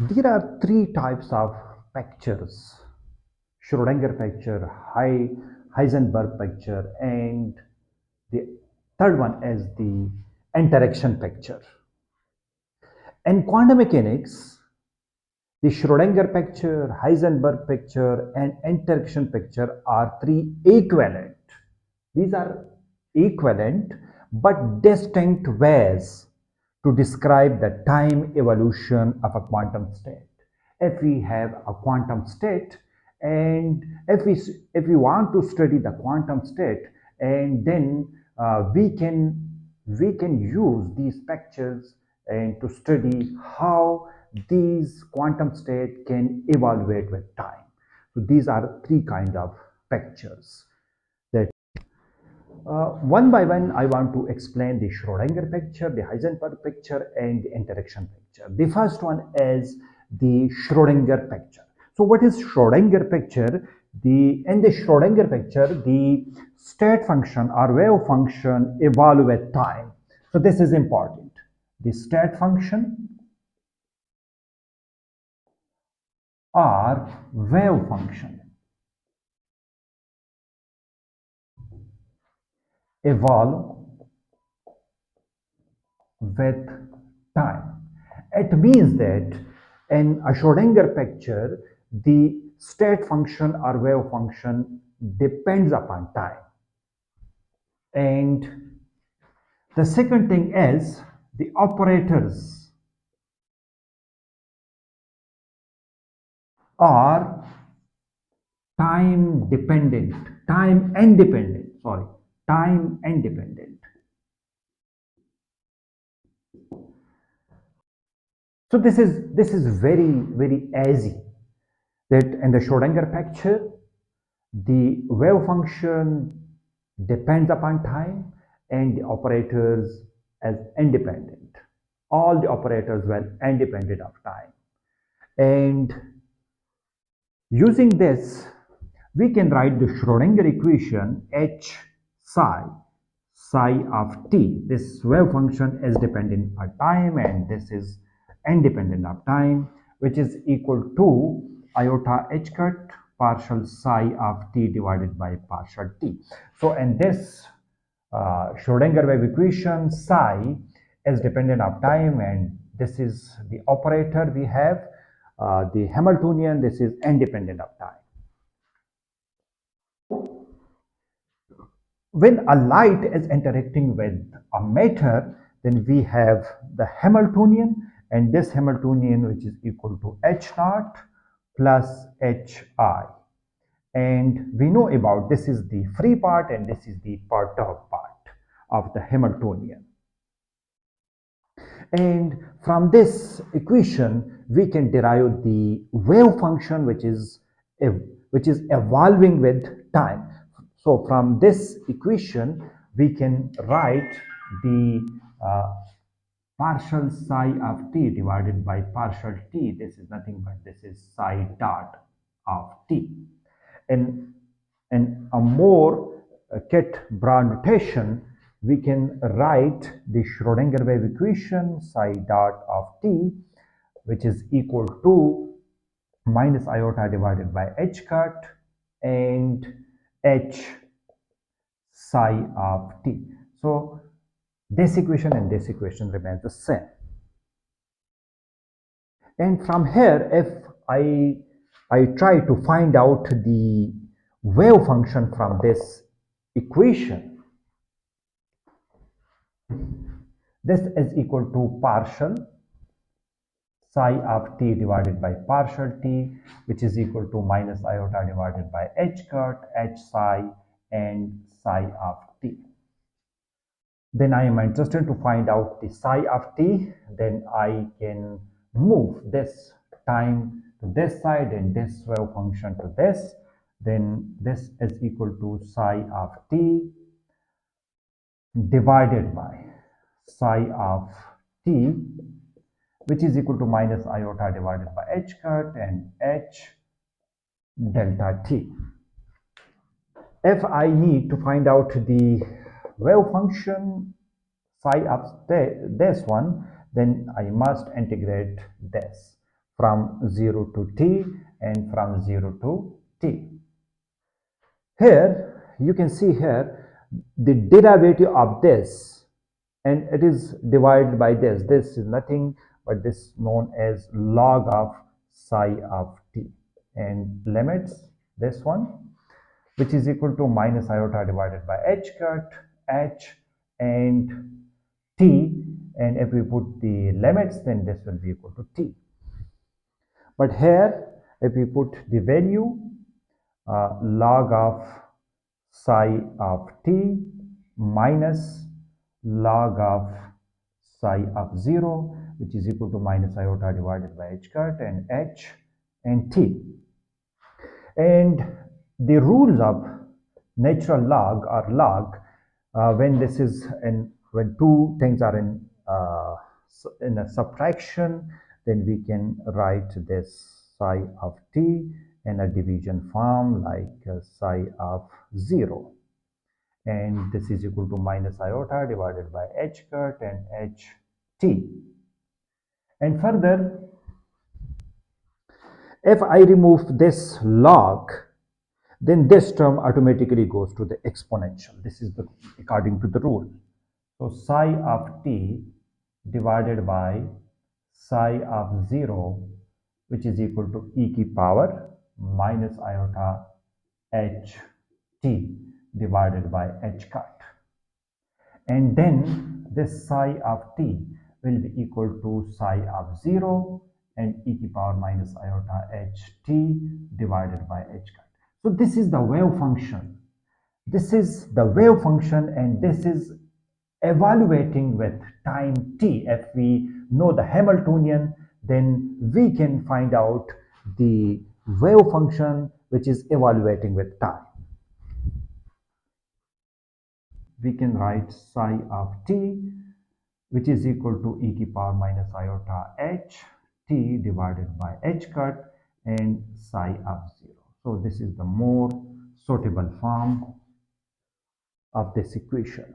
There are three types of pictures: Schrodinger picture, Heisenberg picture, and the third one is the interaction picture. In quantum mechanics, the Schrodinger picture, Heisenberg picture, and interaction picture are three equivalent. These are equivalent but distinct ways to describe the time evolution of a quantum state. If we have a quantum state, and if we want to study the quantum state, and then we can use these pictures and to study how these quantum state can evaluate with time. So these are three kind of pictures that one by one, I want to explain the Schrodinger picture, the Heisenberg picture, and the interaction picture. The first one is the Schrodinger picture. So, what is Schrodinger picture? In the Schrodinger picture, the state function or wave function evolve with time. So, this is important. The state function or wave function evolve with time. It means that in a Schrodinger picture, the state function or wave function depends upon time. And the second thing is the operators are time dependent, time independent, sorry, time independent. So this is very easy that in the Schrodinger picture, the wave function depends upon time and the operators as independent. All the operators were independent of time. And using this, we can write the Schrodinger equation H psi of t. This wave function is dependent on time and this is independent of time, which is equal to iota h cut partial psi of t divided by partial t. So in this Schrodinger wave equation, psi is dependent of time and this is the operator we have, the Hamiltonian, this is independent of time. When a light is interacting with a matter, then we have the Hamiltonian, and this Hamiltonian which is equal to h naught plus hi. And we know about this is the free part and this is the perturbed part of the Hamiltonian. And from this equation, we can derive the wave function which is evolving with time. So from this equation, we can write the partial psi of t divided by partial t. This is nothing but this is psi dot of t. In a more Kett-Bragg notation, we can write the Schrodinger wave equation psi dot of t, which is equal to minus iota divided by h cut and h psi of t. So this equation and this equation remains the same. And from here, if I try to find out the wave function from this equation, this is equal to partial psi of t divided by partial t, which is equal to minus iota divided by h cut, h psi, and psi of t. Then I am interested to find out the psi of t. Then I can move this time to this side and this wave function to this. Then this is equal to psi of t divided by psi of t, which is equal to minus iota divided by h cut and h delta t. If I need to find out the wave function psi of this one, then I must integrate this from 0 to t and from 0 to t. Here you can see here the derivative of this, and it is divided by this. This is nothing but this known as log of psi of t, and limits this one, which is equal to minus iota divided by h cut h and t, and if we put the limits, then this will be equal to t. But here if we put the value log of psi of t minus log of psi of 0, which is equal to minus iota divided by h cut and h and t. And the rules of natural log or log, when this is when two things are in a subtraction, then we can write this psi of t in a division form like psi of 0, and this is equal to minus iota divided by h cut and h t. And further, if I remove this log, then this term automatically goes to the exponential. This is according to the rule. So psi of t divided by psi of 0, which is equal to e की power minus iota h t divided by h cut. And then this psi of t will be equal to psi of 0 and e की power minus iota h t divided by h cut. So this is the wave function. This is the wave function, and this is evaluating with time t. If we know the Hamiltonian, then we can find out the wave function which is evaluating with time. We can write psi of t, which is equal to e की power minus iota h t divided by h cut and psi of 0. So this is the more suitable form of this equation.